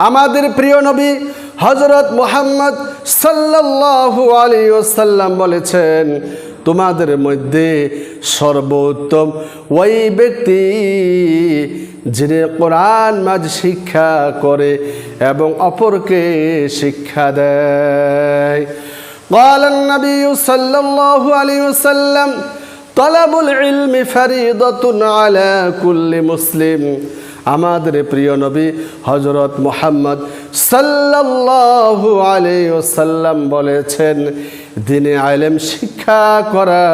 আমাদের প্রিয় নবী হযরত মুহাম্মদ সাল্লাল্লাহু আলাইহি ওয়াসাল্লাম বলেছেন, তোমাদের মধ্যে সর্বোত্তম ওই ব্যক্তি যিনি কোরআন মাঝ শিক্ষা করে এবং অপরকে শিক্ষা দেয়। قال النبي صلى الله عليه وسلم طلب العلم فريضة على كل مسلم। আমাদের প্রিয় নবী হযরত মুহাম্মদ সাল্লাল্লাহু আলাইহি ওয়াসাল্লাম বলেছেন, দ্বীনে ইলম শিক্ষা করা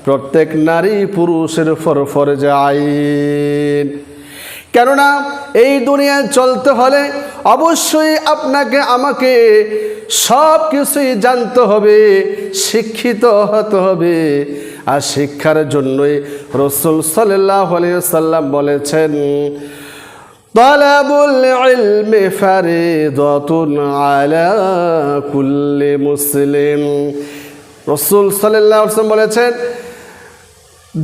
প্রত্যেক নারী পুরুষের উপর ফরজ আইন। কেননা এই দুনিয়ায় চলতে হলে অবশ্যই আপনাকে আমাকে সব কিছুই জানতে হবে, শিক্ষিত হতে হবে। আর শিক্ষার জন্যই রাসূল সাল্লাল্লাহু আলাইহি ওয়াসাল্লাম বলেছেন, তালাবুল ইলমি ফারিদাতুন আলা কুল্লি মুসলিম। রাসূল সাল্লাল্লাহু আলাইহি ওয়াসাল্লাম বলেছেন,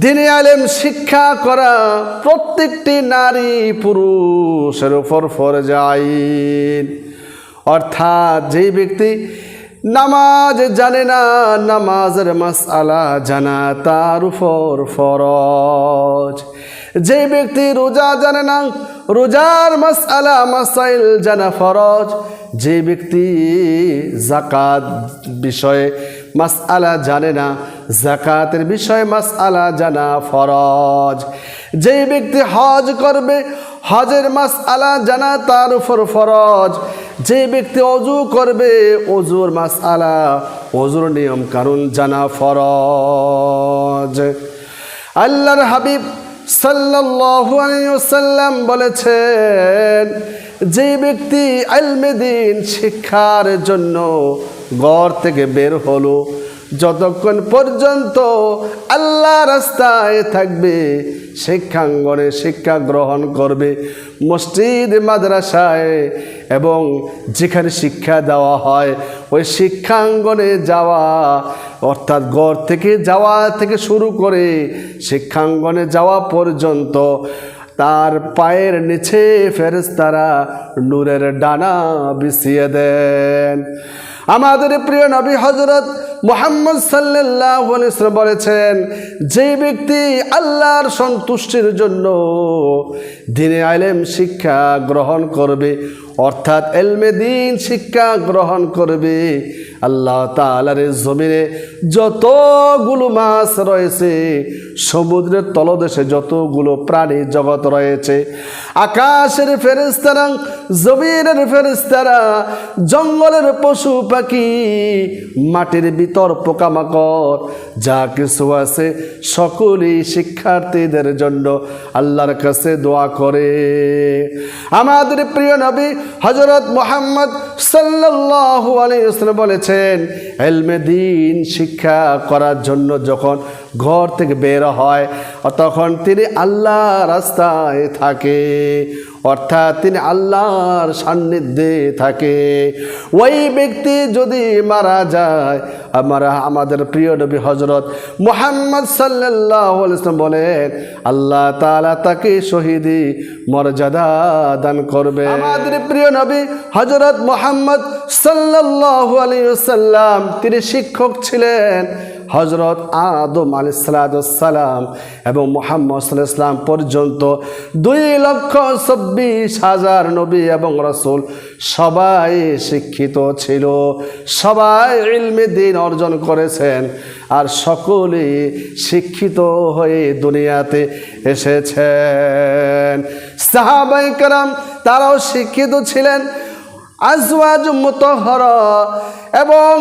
দ্বীনে ইলম শিক্ষা করা প্রত্যেকটি নারী পুরুষের উপর ফরজ আইন। অর্থাৎ যেই ব্যক্তি নামাজ জানে না, নামাজের মাসআলা জানা তার উপর ফরজ। যে ব্যক্তি রোজা জানে না, রোজার মাসআলা মাসাইল জানা ফরজ। যে ব্যক্তি যাকাত বিষয়ে মাসআলা জানে না, যাকাতের বিষয়ে মাসআলা জানা ফরজ। যে ব্যক্তি হজ করবে, হজের মাসআলা জানা তার উপর ফরজ। যে ব্যক্তি ওযু করবে, ওযুর মাসআলা, ওযুর নিয়ম কানুন জানা ফরজ। আল্লাহর হাবিব সাল্লাল্লাহু আলাইহি ওয়াসাল্লাম বলেছেন, যে ব্যক্তি ইলমে দ্বীন শিক্ষার জন্য ঘর থেকে বের হলো, যতক্ষণ পর্যন্ত আল্লাহর রাস্তায় থাকবে, শিক্ষাঙ্গনে শিক্ষা গ্রহণ করবে, মসজিদ মাদ্রাসায় এবং যেখানে শিক্ষা দেওয়া হয় ওই শিক্ষাঙ্গনে যাওয়া, অর্থাৎ ঘর থেকে যাওয়া থেকে শুরু করে শিক্ষাঙ্গনে যাওয়া পর্যন্ত তার পায়ের নিচে ফেরেশতারা নূরের ডানা বিছিয়ে দেন। আমাদের প্রিয় নবী হযরত মুহাম্মদ সাল্লাল্লাহু আলাইহি ওয়াসাল্লাম বলেছেন, যে ব্যক্তি আল্লাহর সন্তুষ্টির জন্য দ্বীনে ইলম শিক্ষা গ্রহণ করবে, অর্থাৎ ইলমে দ্বীন শিক্ষা গ্রহণ করবে, আল্লাহ তাআলার জমিনে যতগুলো মাছ রয়েছে, সমুদ্রের তলদেশে যতগুলো প্রাণী জগৎ রয়েছে, আকাশের ফেরেশতারা, জমিনের ফেরেশতারা, জঙ্গলের পশু পাখি, মাটির ভিতর পোকামাকড় যা কিছু আছে, সকলেই শিক্ষার্থীদের জন্য আল্লাহর কাছে দোয়া করে। আমাদের প্রিয় নবী হযরত মুহাম্মদ সাল্লাল্লাহু আলাইহি ওয়াসাল্লাম বলেছেন, ইলমে দ্বীন শিক্ষা করার জন্য যখন ঘর থেকে বের হয় তখন তিনি আল্লাহর রাস্তায় থাকে, অর্থাৎ তিনি আল্লাহর সান্নিধ্যে থাকে। ওই ব্যক্তি যদি মারা যায়, আমাদের প্রিয় নবী হযরত মুহাম্মদ সাল্লাল্লাহু আলাইহি ওয়াসাল্লাম বলেন, আল্লাহ তাআলা তাকে শহীদি মর্যাদা দান করবে। আমাদের প্রিয় নবী হযরত মুহাম্মদ সাল্লাল্লাহু আলাইহি ওয়াসাল্লাম তিনি শিক্ষক ছিলেন হযরত আদম আলাইহিস সালাম এবং মুহাম্মদ সাল্লাল্লাহু আলাইহি ওয়াসাল্লাম পর্যন্ত 2,26,000 নবী এবং রাসূল সবাই শিক্ষিত ছিল, সবাই ইলমে দ্বীন অর্জন করেছেন, আর সকলেই শিক্ষিত হয়ে দুনিয়াতে এসেছেন। সাহাবায়ে কেরাম তারাও শিক্ষিত ছিলেন, আজওয়াজ মুতাহহারা এবং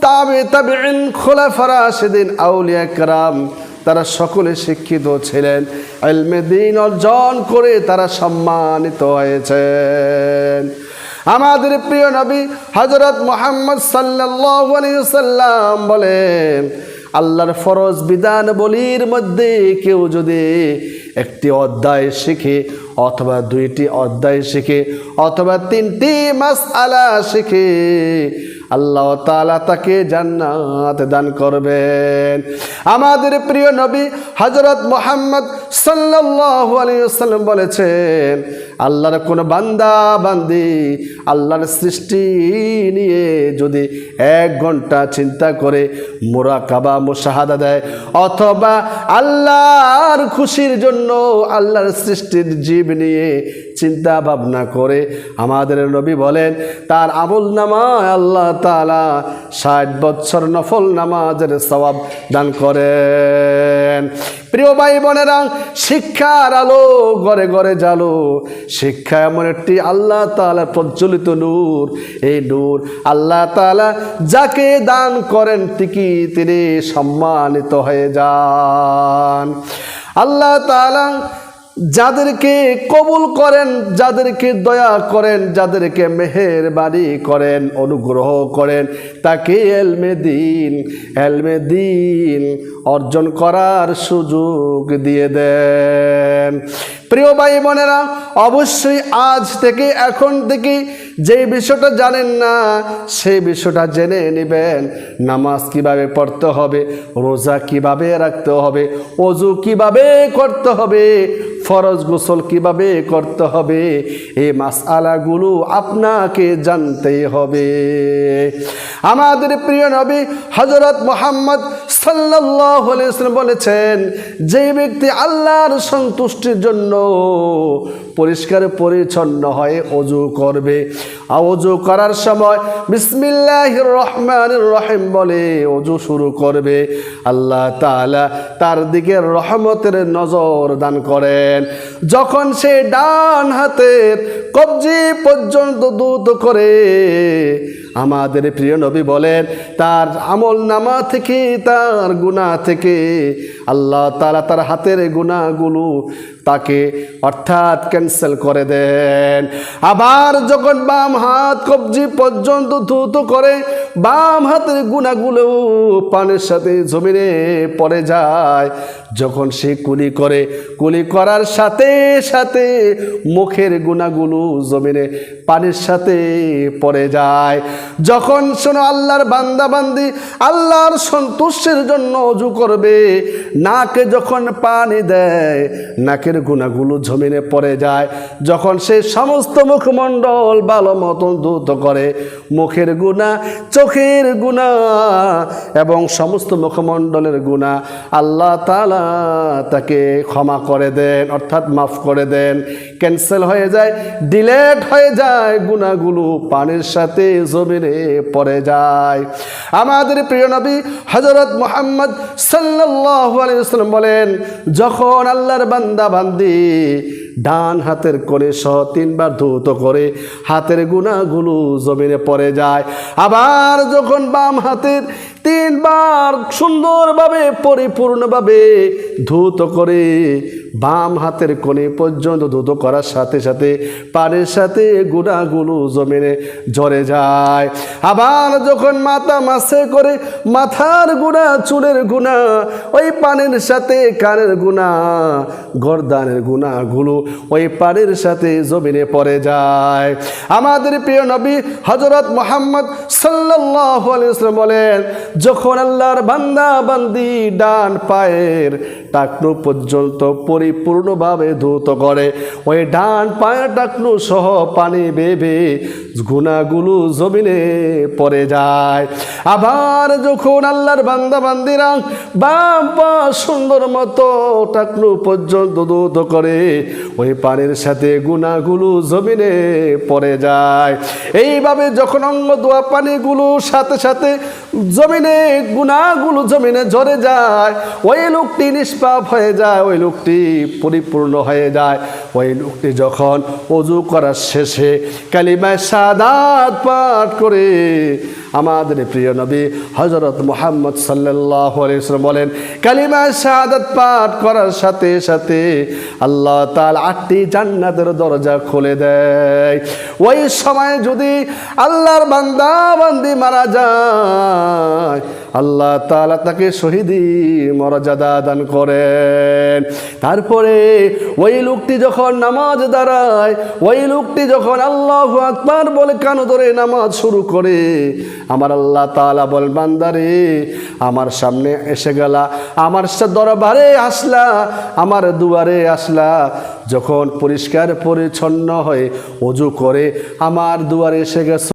তাবিঈন, খুলাফা রাশিদিন, আউলিয়া কেরাম তারা সকলে শিক্ষিত ছিলেন, ইলমে দ্বীন অর্জন করে তারা সম্মানিত হয়েছেন। আমাদের প্রিয় নবী হযরত মুহাম্মদ সাল্লাল্লাহু আলাইহি ওয়াসাল্লাম বলেন, আল্লাহর ফরজ বিধানবলীর মধ্যে কেউ যদি একটি অধ্যায় শিখে অথবা 2টি অধ্যায় শিখে অথবা 3টি মাসআলা শিখে, আল্লাহ তাআলা তাকে জান্নাত দান করবেন। আমাদের প্রিয় নবী হযরত মুহাম্মদ সাল্লাল্লাহু আলাইহি ওয়াসাল্লাম বলেছেন, আল্লাহর কোনো বান্দা বান্দি আল্লাহর সৃষ্টি নিয়ে যদি 1 ঘন্টা চিন্তা করে মুরাকাবা মুশাহাদা দেয়, অথবা আল্লাহর খুশির জন্য আল্লাহর সৃষ্টির জীব নিয়ে চিন্তা ভাবনা করে, আমাদের নবী বলেন তার আমলনামায় আল্লাহ তাআলা 60 বছর নফল নামাজের সওয়াব দান করেন। প্রিয় ভাই বোনেরা, শিক্ষার আলো ঘরে ঘরে জ্বালো। শিক্ষা এমন একটি আল্লাহ তাআলার প্রজ্বলিত নূর। এই নূর আল্লাহ তাআলা যাকে দান করেন ঠিকই তিনি সম্মানিত হয়ে যান। আল্লাহ তাআলা যাদেরকে কবুল করেন, যাদেরকে দয়া করেন, যাদেরকে মেহেরবানি করেন, অনুগ্রহ করেন, তাকে এলমে দ্বীন অর্জন করার সুযোগ দিয়ে দেন। প্রিয় ভাই বোনেরা, অবশ্যই আজ থেকে এখন থেকে যে বিষয়টা জানেন না সেই বিষয়টা জেনে নেবেন। নামাজ কিভাবে পড়তে হবে, রোজা কিভাবে রাখতে হবে, ওযু কিভাবে করতে হবে, ফরজ গোসল কিভাবে করতে হবে, এই মাসআলাগুলো আপনাকে জানতে হবে। আমাদের প্রিয় নবী হযরত মুহাম্মদ সাল্লাল্লাহু আলাইহি ওয়াসাল্লাম বলেছেন, যে ব্যক্তি আল্লাহর সন্তুষ্টির জন্য পরিষ্কার পরিচ্ছন্ন হয়ে ওযু করবে, ওযু করার সময় বিসমিল্লাহির রহমানির রহিম বলে ওযু শুরু করবে, আল্লাহ তাআলা তার দিকে রহমতের নজর দান করেন। যখন সে ডান হাতের কবজি পর্যন্ত দ্রুত করে, আমাদের প্রিয় নবী বলেন তার আমল নামা থেকে, তার গুনাহ থেকে আল্লাহ তাআলা তার হাতের গুনাহগুলো তাকে অর্থাৎ ক্যান্সেল করে দেন। আবার যখন বাম হাত কবজি পর্যন্ত দ্রুত করে, বাম হাতের গুনাহগুলো পানির সাথে জমিনে পড়ে যায়। যখন সে কুলি করে, কুলি করার সাথে সাথে মুখের গুনাহগুলো জমিনে পানির সাথে পড়ে যায়। যখন শোনো আল্লাহর বান্দা বান্দি আল্লাহর সন্তুষ্টির জন্য ওযু করবে, নাকে যখন পানি দেয় নাকের গুনাহগুলো জমিনে পড়ে যায়। যখন সে সমস্ত মুখমণ্ডল ভালো মতন ধৌত করে, মুখের গুনাহ, চোখের গুনাহ এবং সমস্ত মুখমণ্ডলের গুনাহ আল্লাহ তাআলা তাকে ক্ষমা করে দেন, অর্থাৎ মাফ করে দেন, ক্যান্সেল হয়ে যায়, ডিলেট হয়ে যায়, গুনাহগুলো পানির সাথে জমিনে পড়ে যায়। আমাদের প্রিয় নবী হযরত মুহাম্মদ সাল্লাল্লাহু আলাইহি ওয়াসাল্লাম বলেন, যখন আল্লাহর বান্দা বান্দি ডান হাতের কোণে সহ 3 বার ধৌত করে, হাতের গুনাহগুলো জমিনে পড়ে যায়। আবার যখন বাম হাতের 3 বার সুন্দরভাবে পরিপূর্ণভাবে ধৌত করে, বাম হাতের কোণে পর্যন্ত ধৌত করার সাথে সাথে পানির সাথে গুনাহগুলো জমিনে ঝরে যায়। আবার যখন মাথা মাসে করে, মাথার গুনাহ, চুলের গুনাহ, ওই পানির সাথে কানের গুনাহ, গর্দানের গুনাহগুলো ওই পানির সাথে জমিনে পড়ে যায়। আমাদের প্রিয় নবী হযরত মুহাম্মদ সাল্লাল্লাহু আলাইহি ওয়াসাল্লাম বলেন, যখন আল্লাহর বান্দা বান্দি ডান পায়ের টাকনু পর্যন্ত পরিপূর্ণভাবে ধৌত করে, ওই ডান পায়ের টাকনু সহ পানি বেবে গুনাহগুলো জমিনে পড়ে যায়। আবার যখন আল্লাহর বান্দা বান্দিরা বাম পা সুন্দর মতো টাকনু পর্যন্ত ধৌত করে, ওই পানির সাথে গুনাহগুলো জমিনে পড়ে যায়। এইভাবে যখন অঙ্গ দোয়া পানিগুলো সাথে সাথে জমিনে গুনাহগুলো জমিনে ঝরে যায়, ওই লোকটি নিষ্পাপ হয়ে যায়, ওই লোকটি পরিপূর্ণ হয়ে যায়। ওই লোকটি যখন ওযু করার শেষে কালিমা শাহাদাত পাঠ করে, আমাদের প্রিয় নবী হযরত মুহাম্মদ সাল্লাল্লাহু আলাইহি ওয়াসাল্লাম বলেন, কালিমা শাহাদাত পাঠ করার সাথে সাথে আল্লাহ তাআলা 8টি জান্নাতের দরজা খুলে দেয়। ওই সময় যদি আল্লাহর বান্দা বান্দি মারা যায়, আল্লাহ তাআলা তাকে শহীদি মর্যাদা দান করেন। তারপরে ওই লোকটি যখন নামাজ দাঁড়ায়, ওই লোকটি যখন আল্লাহু আকবার বলে কান ধরে নামাজ শুরু করে, আমার আল্লাহ তাআলা বল, বান্দারে আমার সামনে এসে গেলা, আমার দরবারে আসলা, আমার দুয়ারে আসলা, যখন পরিষ্কার পরিচ্ছন্ন হয়ে ওযু করে আমার দুয়ারে এসে গেছ,